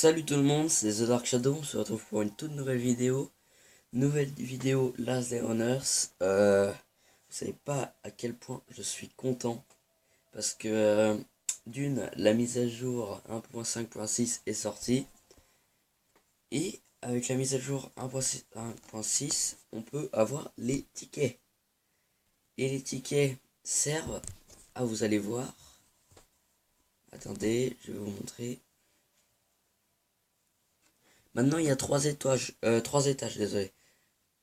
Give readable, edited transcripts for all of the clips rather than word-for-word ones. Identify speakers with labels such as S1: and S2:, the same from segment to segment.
S1: Salut tout le monde, c'est The Dark Shadow, on se retrouve pour une toute nouvelle vidéo. Nouvelle vidéo Last Day on Earth. Vous savez pas à quel point je suis content. Parce que d'une, la mise à jour 1.5.6 est sortie. Et avec la mise à jour 1.6, on peut avoir les tickets. Et les tickets servent à, vous allez voir. Attendez, je vais vous montrer. Maintenant, il y a trois étages, désolé.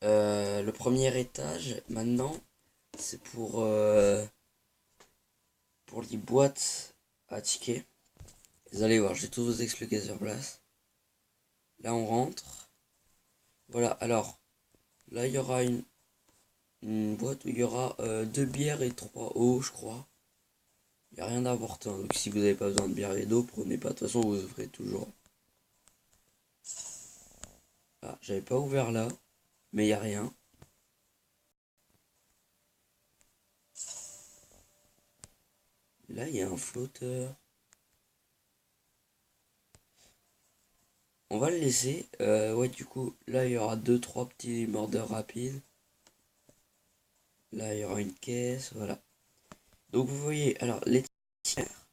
S1: Le premier étage, maintenant, c'est pour les boîtes à tickets. Vous allez voir, je vais tout vous expliquer sur place. Là, on rentre. Voilà, alors, là, il y aura une boîte où il y aura 2 bières et 3 eaux, je crois. Il n'y a rien d'important. Donc, si vous n'avez pas besoin de bière et d'eau, prenez pas. De toute façon, vous ouvrez toujours. Ah, j'avais pas ouvert là, mais il n'y a rien. Là, il y a un flotteur. On va le laisser. Ouais, du coup, là, il y aura 2-3 petits mordeurs rapides. Là, il y aura une caisse, voilà. Donc, vous voyez, alors, les tiers,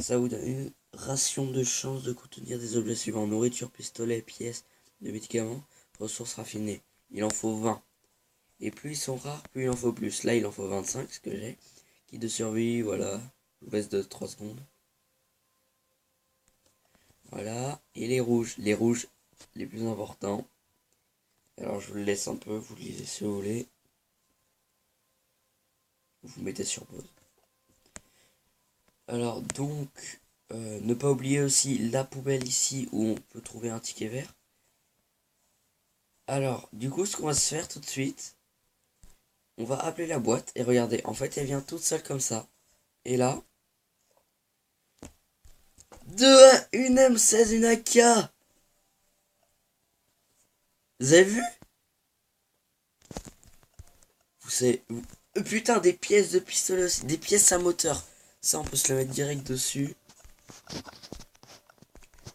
S1: ça vous donne une ration de chance de contenir des objets suivants. Nourriture, pistolet, pièces de médicaments, ressources raffinées. Il en faut 20. Et plus ils sont rares, plus il en faut plus. Là, il en faut 25, ce que j'ai. Kit de survie, voilà. Je vous laisse de 3 secondes. Voilà. Et les rouges, les plus importants. Alors, je vous le laisse un peu, vous le lisez si vous voulez. Vous mettez sur pause. Alors donc, ne pas oublier aussi la poubelle ici où on peut trouver un ticket vert. Alors, du coup, ce qu'on va se faire tout de suite, on va appeler la boîte et regardez, en fait, elle vient toute seule comme ça. Et là, une M16, une AK. Vous avez vu? Vous savez, putain, des pièces de pistolet aussi, des pièces à moteur. Ça, on peut se le mettre direct dessus.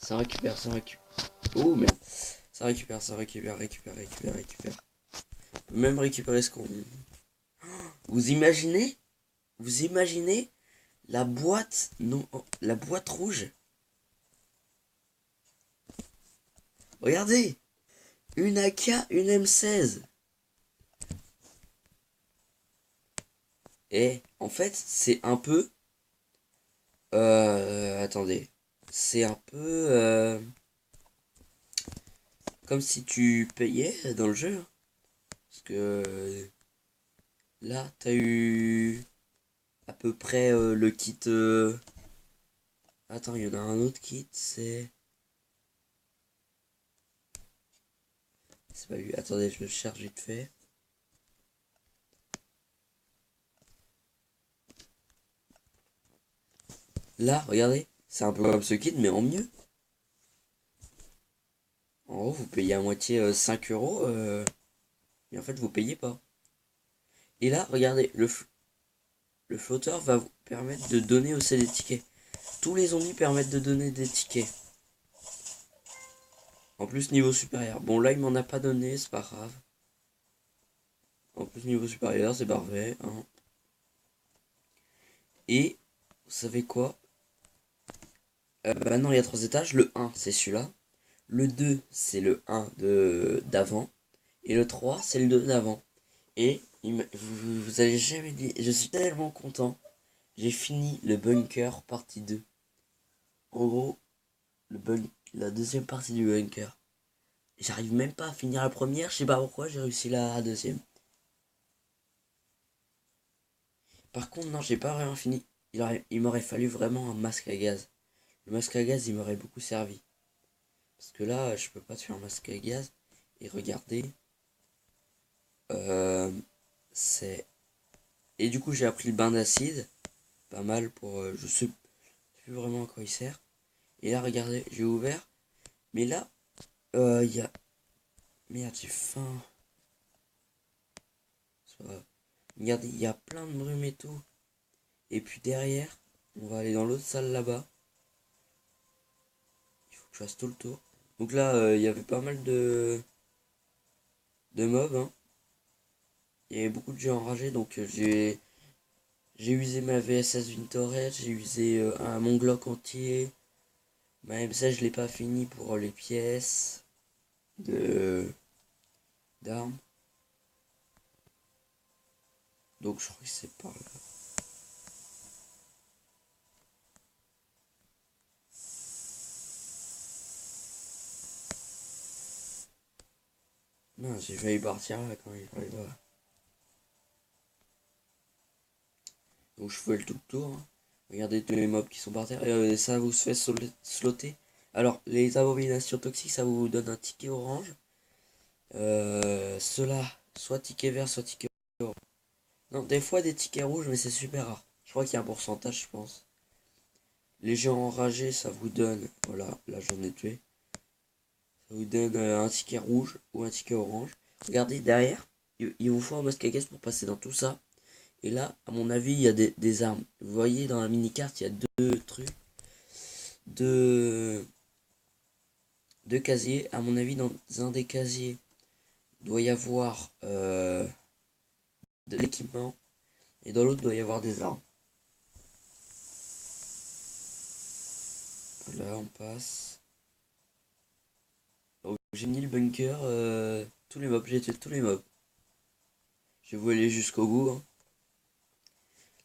S1: Ça récupère, ça récupère. Oh merde. Ça récupère, récupère. On peut même récupérer ce qu'on... Vous imaginez? Vous imaginez la boîte, non, la boîte rouge? Regardez, une AK, une M16. Et en fait, c'est un peu... attendez. C'est un peu... comme si tu payais dans le jeu. Parce que... là, t'as eu... à peu près le kit... Attends, il y en a un autre kit, c'est... C'est pas lui. Attendez, je le cherche vite fait. Là, regardez. C'est un peu comme ce kit, mais en mieux. En gros, vous payez à moitié 5 euros. Mais en fait, vous payez pas. Et là, regardez, le flotteur va vous permettre de donner aussi des tickets. Tous les zombies permettent de donner des tickets. En plus, niveau supérieur. Bon, là, il m'en a pas donné, c'est pas grave. En plus, niveau supérieur, c'est parfait. Hein. Et, vous savez quoi? Maintenant, il y a 3 étages. Le 1, c'est celui-là. Le 2, c'est le 1 d'avant. Et le 3, c'est le 2 d'avant. Et vous allez jamais dit, je suis tellement content. J'ai fini le bunker partie 2. En gros, la deuxième partie du bunker. J'arrive même pas à finir la première, je sais pas pourquoi j'ai réussi la deuxième. Par contre, non, j'ai pas vraiment fini. Il m'aurait fallu vraiment un masque à gaz. Le masque à gaz, il m'aurait beaucoup servi. Parce que là, je peux pas te faire un masque à gaz. Et regardez. Euh, c'est... Et du coup, j'ai appris le bain d'acide. Pas mal pour... je sais plus vraiment à quoi il sert. Et là, regardez, j'ai ouvert. Mais là, il y a... Merde, j'ai faim. Regardez, il y a plein de brume et tout. Et puis derrière, on va aller dans l'autre salle là-bas. Il faut je fasse tout le tour. Donc là, il y avait pas mal de mobs, hein. Il y avait beaucoup de gens enragés, donc j'ai usé ma VSS Vintorette, j'ai usé un mon Glock entier. Ma M16, je l'ai pas fini pour les pièces de d'armes. Donc je crois que c'est par là. Non, j'ai failli partir là quand il fallait pas. Donc je fais le tout le tour, hein. Regardez tous les mobs qui sont par terre. Et ça vous fait slotter. Alors, les abominations toxiques, ça vous donne un ticket orange. Cela, soit ticket vert, soit ticket orange. Non, des fois des tickets rouges, mais c'est super rare. Je crois qu'il y a un pourcentage, je pense. Les gens enragés, ça vous donne. Voilà, là j'en ai tué. Ça vous donne un ticket rouge ou un ticket orange. Regardez derrière, il vous faut un masque à gaz pour passer dans tout ça. Et là, à mon avis, il y a des armes. Vous voyez, dans la mini-carte, il y a deux trucs. Deux, deux casiers. À mon avis, dans un des casiers, il doit y avoir de l'équipement. Et dans l'autre, il doit y avoir des armes. Là, on passe. Donc, j'ai mis le bunker. Tous les mobs, j'ai tué tous les mobs. Je vais aller jusqu'au bout, hein.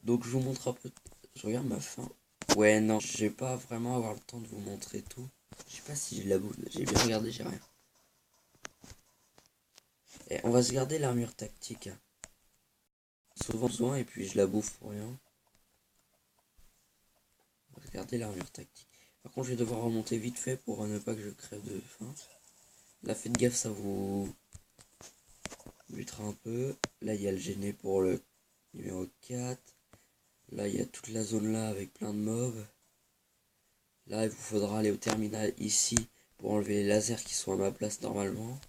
S1: Donc, je vous montre un peu. Je regarde ma fin. Ouais, non, je vais pas vraiment avoir le temps de vous montrer tout. Je sais pas si j'ai de la boule. J'ai bien regardé, j'ai rien. Et on va se garder l'armure tactique, hein. Souvent besoin et puis je la bouffe pour rien. On va se garder l'armure tactique. Par contre, je vais devoir remonter vite fait pour ne pas que je crève de faim. Là, faites gaffe, ça vous butera un peu. Là, il y a le gêné pour le numéro 4. Là, il y a toute la zone là avec plein de mobs. Là, il vous faudra aller au terminal ici pour enlever les lasers qui sont à ma place normalement.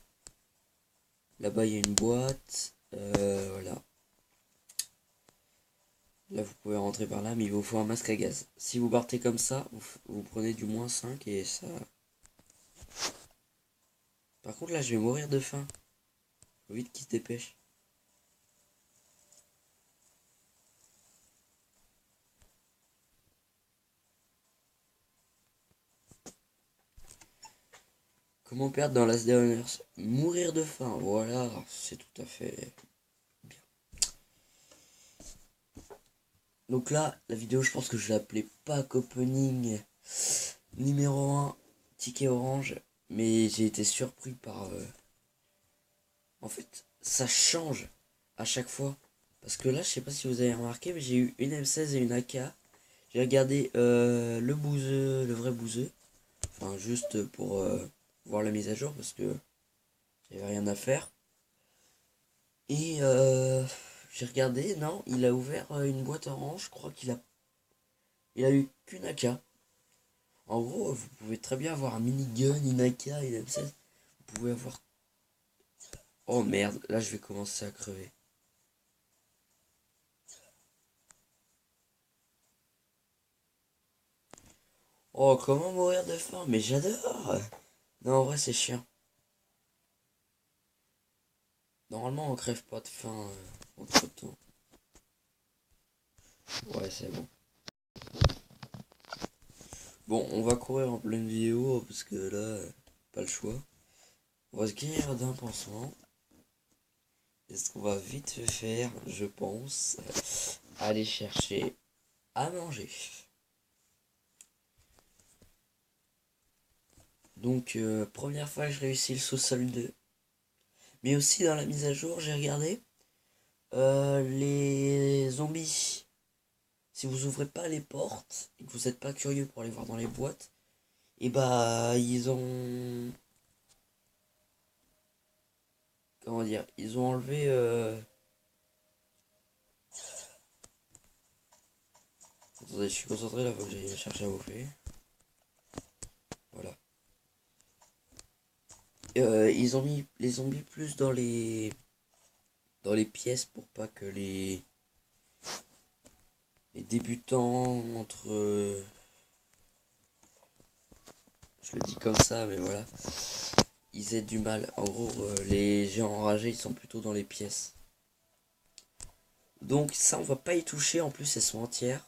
S1: Là-bas, il y a une boîte. Voilà. Là, vous pouvez rentrer par là, mais il vous faut un masque à gaz. Si vous partez comme ça, vous prenez du -5 et ça... Par contre, là, je vais mourir de faim. Faut vite qu'il se dépêche. Comment perdre dans Last Day on Earth? Mourir de faim, voilà, c'est tout à fait bien. Donc là, la vidéo, je pense que je vais l'appeler Pack Opening numéro 1, ticket orange. Mais j'ai été surpris par... En fait, ça change à chaque fois. Parce que là, je sais pas si vous avez remarqué, mais j'ai eu une M16 et une AK. J'ai regardé le bouseux, le vrai bouseux. Enfin, juste pour voir la mise à jour, parce que j'avais rien à faire. Et j'ai regardé, non, il a ouvert une boîte orange, je crois il a eu qu'une AK. En gros, vous pouvez très bien avoir un minigun, une AK, une M16. Vous pouvez avoir... Oh merde, là je vais commencer à crever. Oh, comment mourir de faim? Mais j'adore! Non, en vrai, c'est chiant. Normalement, on crève pas de faim entre temps. Ouais, c'est bon. Bon, on va courir en pleine vidéo parce que là, pas le choix. On va se guérir d'un pansement. Et ce qu'on va vite faire, je pense, aller chercher à manger. Donc, première fois que je réussis le sous-sol 2. Mais aussi dans la mise à jour, j'ai regardé les zombies. Si vous ouvrez pas les portes et que vous n'êtes pas curieux pour aller voir dans les boîtes, et bah ils ont... Comment dire? Ils ont enlevé... Attendez, je suis concentré là, faut que j'aille chercher à bouffer. Voilà. Ils ont mis les zombies plus dans les pièces pour pas que les débutants entre Je le dis comme ça, mais voilà. Ils aient du mal. En gros, les géants enragés, ils sont plutôt dans les pièces. Donc ça, on va pas y toucher. En plus, elles sont entières.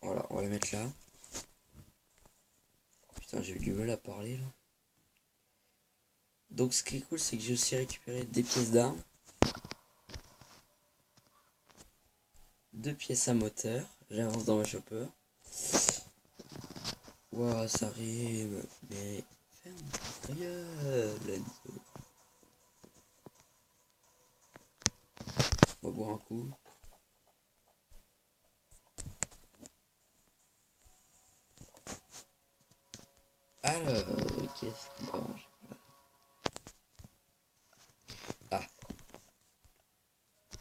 S1: Voilà, on va les mettre là. Putain, j'ai eu du mal à parler là. Donc ce qui est cool, c'est que j'ai aussi récupéré des pièces d'armes. 2 pièces à moteur. J'avance dans ma chopper. Ouah, ça rime. Mais ferme ta gueule. On va boire un coup. Alors, qu'est-ce qui mange? Ah,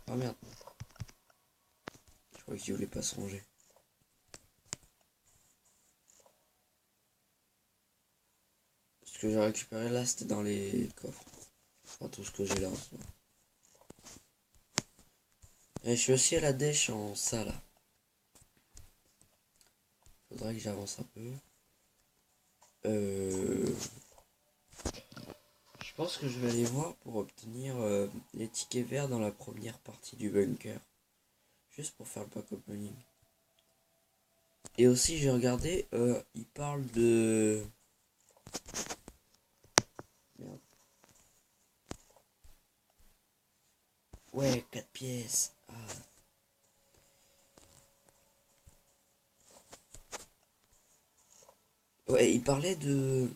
S1: oh merde. Je crois qu'il voulait pas se ranger. Ce que j'ai récupéré là, c'était dans les coffres. Enfin, tout ce que j'ai là en ce moment. Et je suis aussi à la dèche en ça là. Faudrait que j'avance un peu. Je pense que je vais aller voir pour obtenir les tickets verts dans la première partie du bunker. Juste pour faire le pack opening. Et aussi j'ai regardé, il parle de... Merde. Ouais, 4 pièces. Ah. Ouais, il parlait de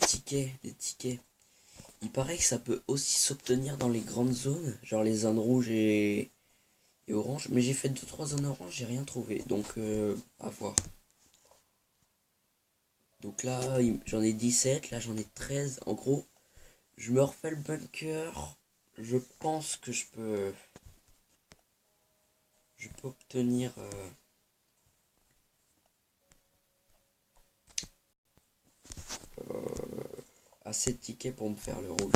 S1: tickets, des tickets. Il paraît que ça peut aussi s'obtenir dans les grandes zones, genre les zones rouges et oranges. Mais j'ai fait 2-3 zones oranges, j'ai rien trouvé. Donc, à voir. Donc là, j'en ai 17, là j'en ai 13. En gros, je me refais le bunker. Je pense que je peux obtenir assez de tickets pour me faire le rouge.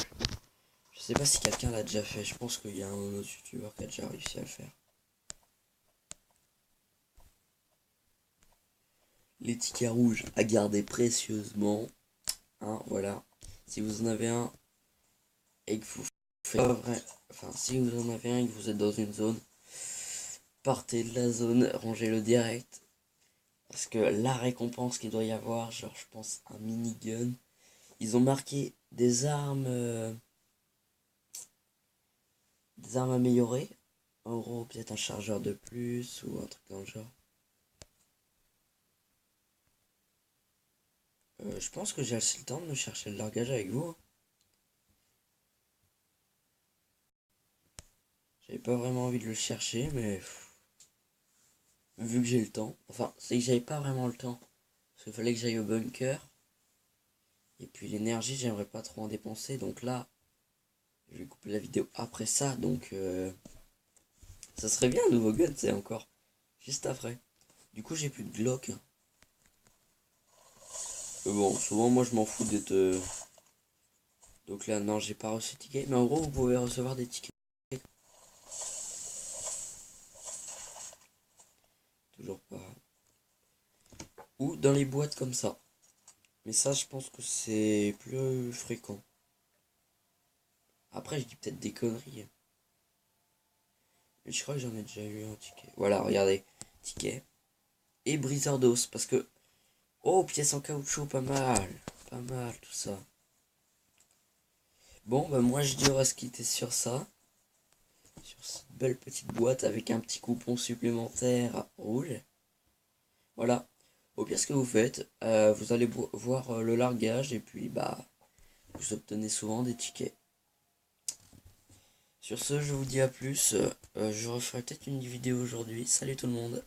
S1: Je sais pas si quelqu'un l'a déjà fait. Je pense qu'il y a un autre youtubeur qui a déjà réussi à le faire. Les tickets rouges à garder précieusement. Hein, voilà. Si vous en avez un et que vous faites pas vrai. Enfin, si vous en avez un et que vous êtes dans une zone, partez de la zone, rangez-le direct. Parce que la récompense qu'il doit y avoir, genre je pense un minigun. Ils ont marqué des armes améliorées. En gros, peut-être un chargeur de plus ou un truc dans le genre. Je pense que j'ai assez le temps de me chercher le largage avec vous, hein. J'avais pas vraiment envie de le chercher, mais vu que j'ai le temps. Enfin, c'est que j'avais pas vraiment le temps. Parce qu'il fallait que j'aille au bunker. Et puis l'énergie, j'aimerais pas trop en dépenser. Donc là, je vais couper la vidéo après ça. Donc ça serait bien un nouveau gun, c'est encore. Juste après. Du coup, j'ai plus de Glock. Bon, souvent, moi, je m'en fous d'être... Donc là, non, j'ai pas reçu de ticket. Mais en gros, vous pouvez recevoir des tickets. Toujours pas. Ou dans les boîtes comme ça. Mais ça, je pense que c'est plus fréquent. Après, je dis peut-être des conneries. Mais je crois que j'en ai déjà eu un ticket. Voilà, regardez. Ticket. Et briseur d'os. Parce que... Oh, pièce en caoutchouc, pas mal. Pas mal, tout ça. Bon, bah moi, je dis on va se quitter sur ça. Sur cette belle petite boîte avec un petit coupon supplémentaire rouge. Voilà. Au pire, ce que vous faites, vous allez voir le largage et puis, bah, vous obtenez souvent des tickets. Sur ce, je vous dis à plus. Je referai peut-être une vidéo aujourd'hui. Salut tout le monde.